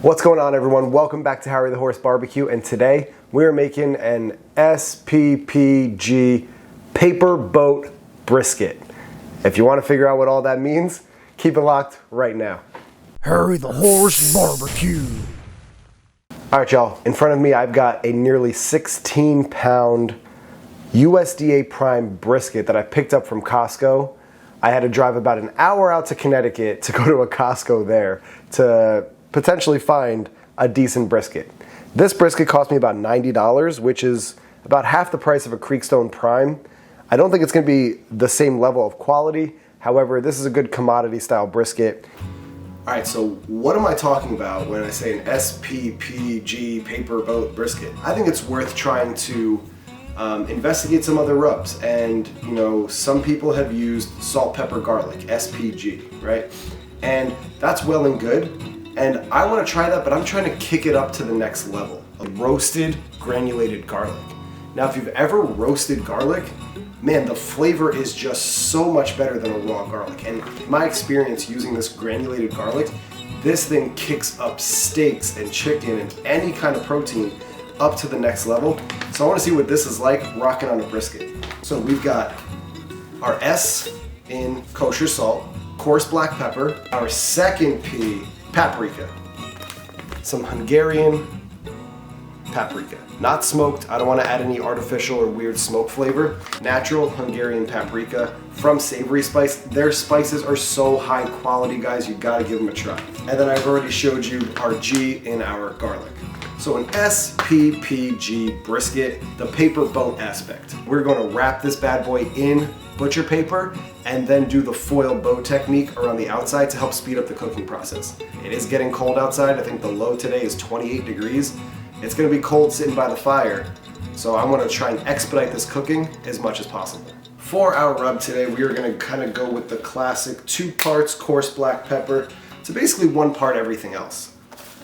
What's going on, everyone? Welcome back to Harry the Horse Barbecue, and today we're making an SPPG paper boat brisket. If you want to figure out what all that means, keep it locked right now. Harry the Horse Barbecue. All right, y'all. In front of me, I've got a nearly 16-pound USDA prime brisket that I picked up from Costco. I had to drive about an hour out to Connecticut to go to a Costco there to potentially find a decent brisket. This brisket cost me about $90, which is about half the price of a Creekstone Prime. I don't think it's going to be the same level of quality. However, this is a good commodity style brisket. All right, so what am I talking about when I say an SPPG paper boat brisket? I think it's worth trying to investigate some other rubs. And, you know, some people have used salt, pepper, garlic, SPG, right? And that's well and good. And I want to try that, but I'm trying to kick it up to the next level. Roasted granulated garlic. Now, if you've ever roasted garlic, man, the flavor is just so much better than a raw garlic. And in my experience using this granulated garlic, this thing kicks up steaks and chicken and any kind of protein up to the next level. So I want to see what this is like rocking on a brisket. So we've got our S in kosher salt, coarse black pepper, our second P, paprika, some Hungarian paprika. Not smoked, I don't want to add any artificial or weird smoke flavor. Natural Hungarian paprika from Savory Spice. Their spices are so high quality, guys, you gotta give them a try. And then I've already showed you our G in our garlic. So an SPPG brisket, the paper boat aspect. We're gonna wrap this bad boy in butcher paper and then do the foil bow technique around the outside to help speed up the cooking process. It is getting cold outside. I think the low today is 28 degrees. It's gonna be cold sitting by the fire, so I'm gonna try and expedite this cooking as much as possible. For our rub today, we are gonna kind of go with the classic 2 parts coarse black pepper to basically 1 part everything else.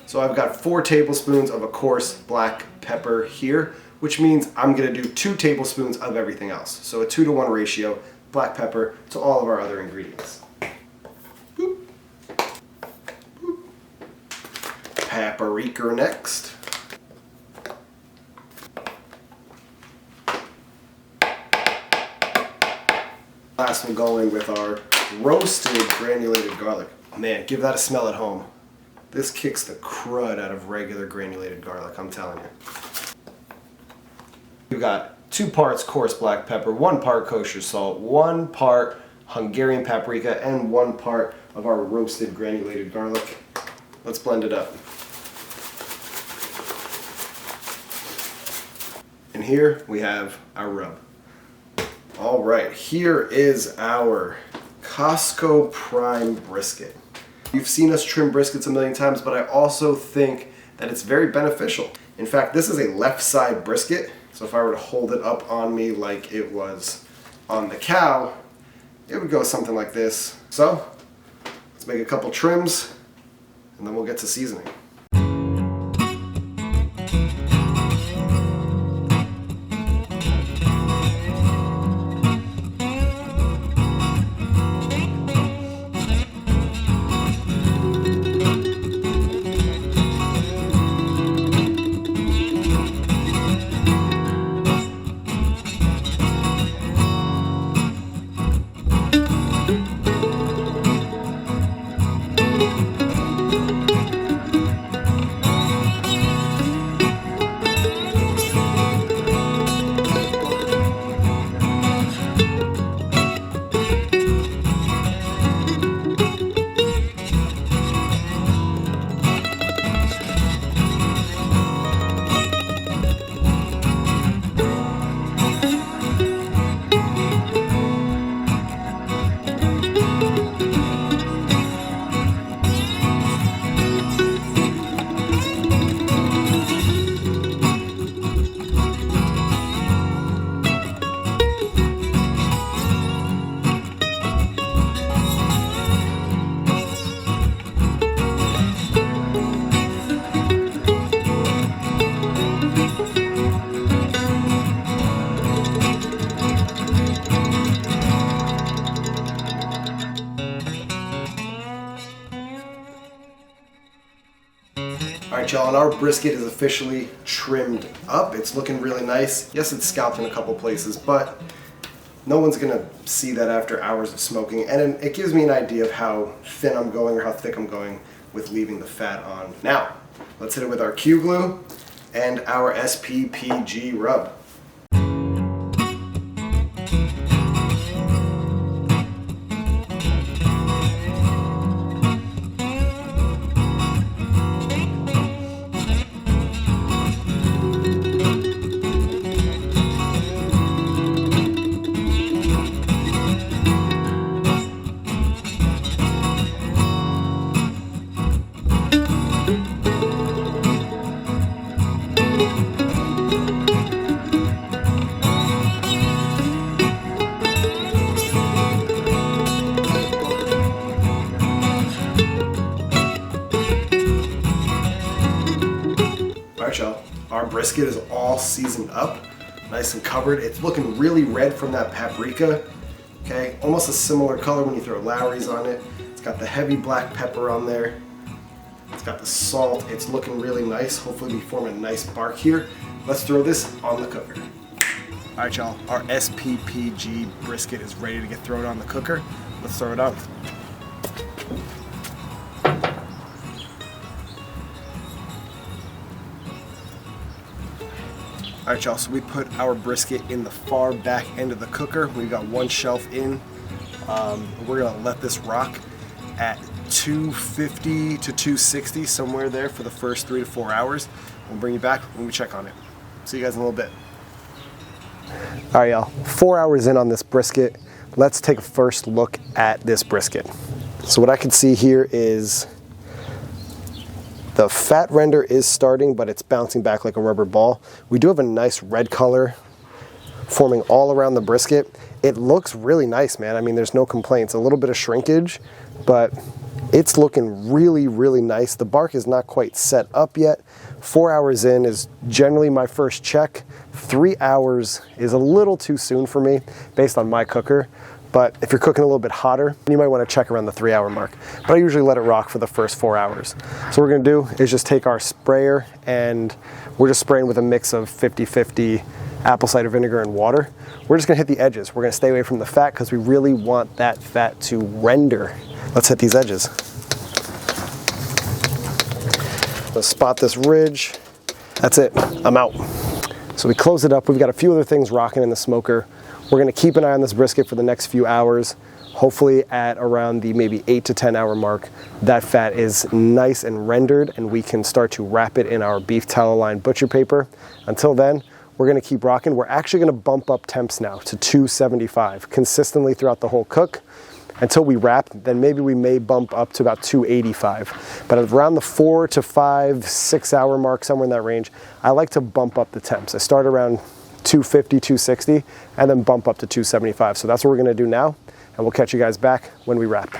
So I've got 4 tablespoons of a coarse black pepper here, which means I'm gonna do 2 tablespoons of everything else. So a 2-to-1 ratio, black pepper to all of our other ingredients. Boop. Boop. Paprika next. Last one going with our roasted granulated garlic. Man, give that a smell at home. This kicks the crud out of regular granulated garlic, I'm telling you. We've got 2 parts coarse black pepper, 1 part kosher salt, 1 part Hungarian paprika, and 1 part of our roasted granulated garlic. Let's blend it up. And here we have our rub. All right, here is our Costco Prime brisket. You've seen us trim briskets a million times, but I also think that it's very beneficial. In fact, this is a left side brisket, so if I were to hold it up on me like it was on the cow, it would go something like this. So, let's make a couple trims, and then we'll get to seasoning. All right, y'all, and our brisket is officially trimmed up. It's looking really nice. Yes, it's scalped in a couple places, but no one's gonna see that after hours of smoking. And it gives me an idea of how thin I'm going or how thick I'm going with leaving the fat on. Now, let's hit it with our Q glue and our SPPG rub. Alright, y'all, our brisket is all seasoned up, nice and covered. It's looking really red from that paprika, okay? Almost a similar color when you throw Lowry's on it. It's got the heavy black pepper on there. It's got the salt. It's looking really nice. Hopefully we form a nice bark here. Let's throw this on the cooker. Alright, y'all, our SPPG brisket is ready to get thrown on the cooker. Let's throw it on. Alright, y'all, so we put our brisket in the far back end of the cooker. We've got one shelf in. We're gonna let this rock at 250 to 260, somewhere there, for the first 3 to 4 hours. We'll bring you back when we check on it. See you guys in a little bit. Alright, y'all, 4 hours in on this brisket. Let's take a first look at this brisket. So what I can see here is the fat render is starting, but it's bouncing back like a rubber ball. We do have a nice red color forming all around the brisket. It looks really nice, man. I mean, there's no complaints. A little bit of shrinkage, but it's looking really, really nice. The bark is not quite set up yet. 4 hours in is generally my first check. 3 hours is a little too soon for me based on my cooker. But if you're cooking a little bit hotter, you might want to check around the 3 hour mark. But I usually let it rock for the first 4 hours. So what we're going to do is just take our sprayer, and we're just spraying with a mix of 50-50 apple cider vinegar and water. We're just going to hit the edges. We're going to stay away from the fat because we really want that fat to render. Let's hit these edges. Let's spot this ridge. That's it. I'm out. So we close it up. We've got a few other things rocking in the smoker. We're gonna keep an eye on this brisket for the next few hours. Hopefully at around the maybe 8 to 10 hour mark, that fat is nice and rendered and we can start to wrap it in our beef tallow lined butcher paper. Until then, we're gonna keep rocking. We're actually gonna bump up temps now to 275 consistently throughout the whole cook until we wrap. Then maybe we may bump up to about 285. But around the 4 to 5, 6 hour mark, somewhere in that range, I like to bump up the temps. I start around 250, 260, and then bump up to 275. So that's what we're gonna do now, and we'll catch you guys back when we wrap.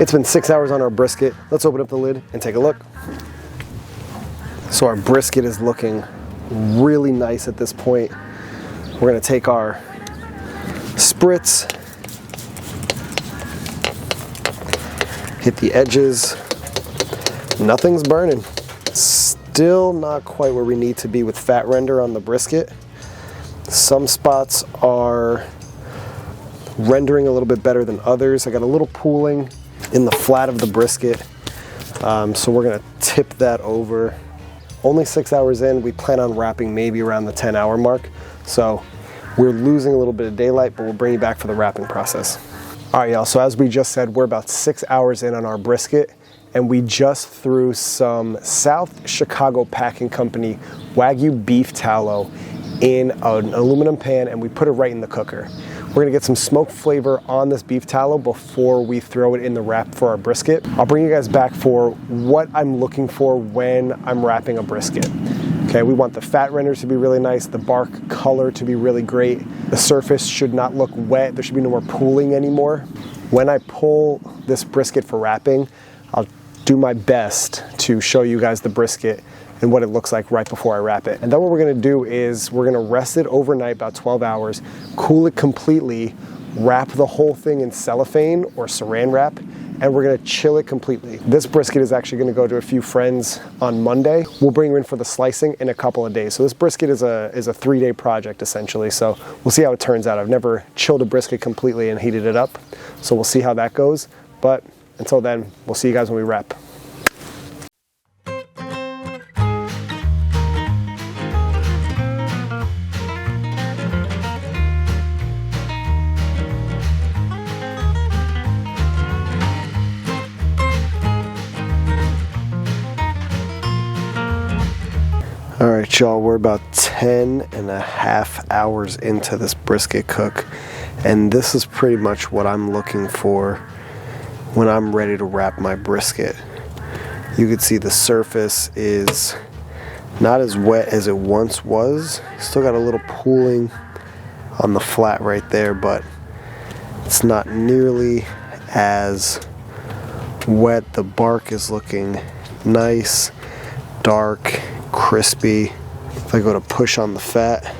It's been 6 hours on our brisket. Let's open up the lid and take a look. So our brisket is looking really nice at this point. We're gonna take our spritz, hit the edges. Nothing's burning. Still not quite where we need to be with fat render on the brisket. Some spots are rendering a little bit better than others. I got a little pooling in the flat of the brisket, so we're gonna tip that over. Only 6 hours in. We plan on wrapping maybe around the 10 hour mark, so we're losing a little bit of daylight, but we'll bring you back for the wrapping process. All right, y'all, so as we just said, we're about 6 hours in on our brisket, and we just threw some South Chicago Packing Company Wagyu beef tallow in an aluminum pan, and we put it right in the cooker. We're gonna get some smoke flavor on this beef tallow before we throw it in the wrap for our brisket. I'll bring you guys back for what I'm looking for when I'm wrapping a brisket. Okay, we want the fat renders to be really nice, the bark color to be really great. The surface should not look wet. There should be no more pooling anymore. When I pull this brisket for wrapping, I'll do my best to show you guys the brisket and what it looks like right before I wrap it. And then what we're gonna do is we're gonna rest it overnight, about 12 hours, cool it completely, wrap the whole thing in cellophane or saran wrap, and we're gonna chill it completely. This brisket is actually gonna go to a few friends on Monday. We'll bring you in for the slicing in a couple of days. So this brisket is a 3-day project essentially. So we'll see how it turns out. I've never chilled a brisket completely and heated it up. So we'll see how that goes. But until then, we'll see you guys when we wrap. All right, y'all, we're about 10.5 hours into this brisket cook, and this is pretty much what I'm looking for when I'm ready to wrap my brisket. You can see the surface is not as wet as it once was. Still got a little pooling on the flat right there, but it's not nearly as wet. The bark is looking nice, dark, crispy. If I go to push on the fat,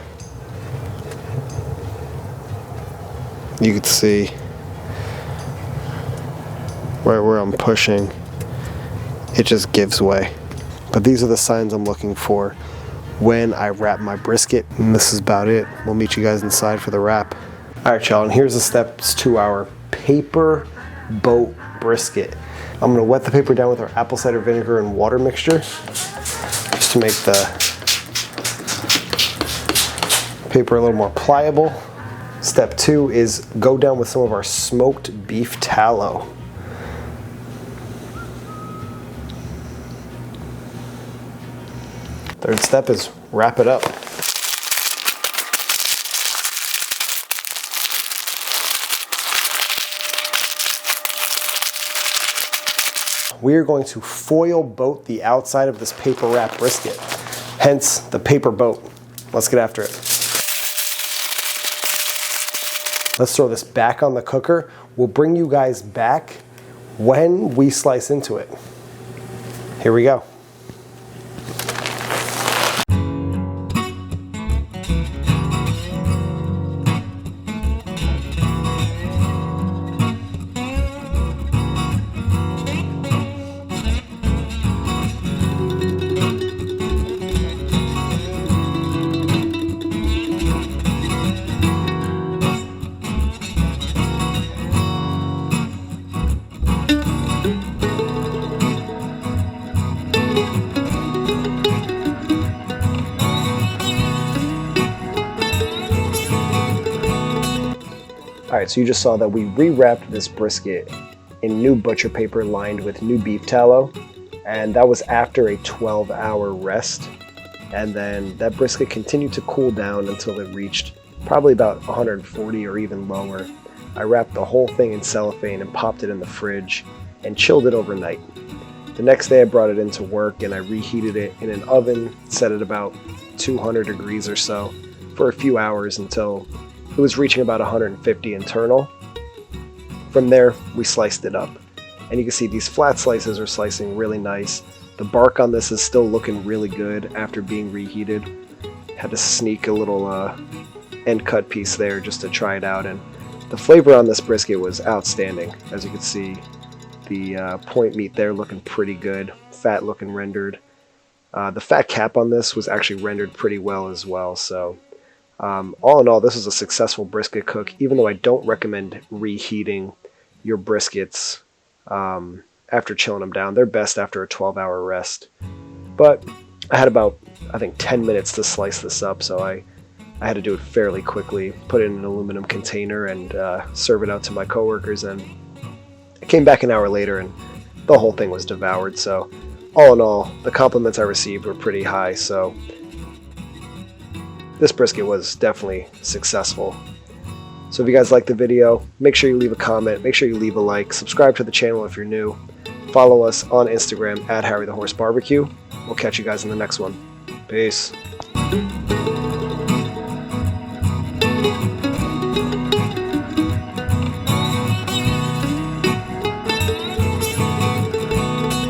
you can see right where I'm pushing, it just gives way. But these are the signs I'm looking for when I wrap my brisket, and this is about it. We'll meet you guys inside for the wrap. All right, y'all, and here's the steps to our paper boat brisket. I'm gonna wet the paper down with our apple cider vinegar and water mixture, to make the paper a little more pliable. Step 2 is go down with some of our smoked beef tallow. Third step is wrap it up. We are going to foil boat the outside of this paper wrap brisket, hence the paper boat. Let's get after it. Let's throw this back on the cooker. We'll bring you guys back when we slice into it. Here we go. Alright, so you just saw that we rewrapped this brisket in new butcher paper lined with new beef tallow, and that was after a 12-hour rest. And then that brisket continued to cool down until it reached probably about 140 or even lower. I wrapped the whole thing in cellophane and popped it in the fridge and chilled it overnight. The next day I brought it into work and I reheated it in an oven set at about 200 degrees or so for a few hours until it was reaching about 150 internal. From there, we sliced it up. And you can see these flat slices are slicing really nice. The bark on this is still looking really good after being reheated. Had to sneak a little end cut piece there just to try it out. And the flavor on this brisket was outstanding. As you can see, the point meat there looking pretty good. Fat looking rendered. The fat cap on this was actually rendered pretty well as well. So all in all, this is a successful brisket cook, even though I don't recommend reheating your briskets after chilling them down. They're best after a 12-hour rest. But I had about, I think, 10 minutes to slice this up, so I had to do it fairly quickly, put it in an aluminum container and serve it out to my coworkers, and I came back an hour later and the whole thing was devoured. So all in all, the compliments I received were pretty high, so this brisket was definitely successful. So if you guys liked the video, make sure you leave a comment, make sure you leave a like, subscribe to the channel if you're new, follow us on Instagram at HarryTheHorseBarbecue. We'll catch you guys in the next one. Peace.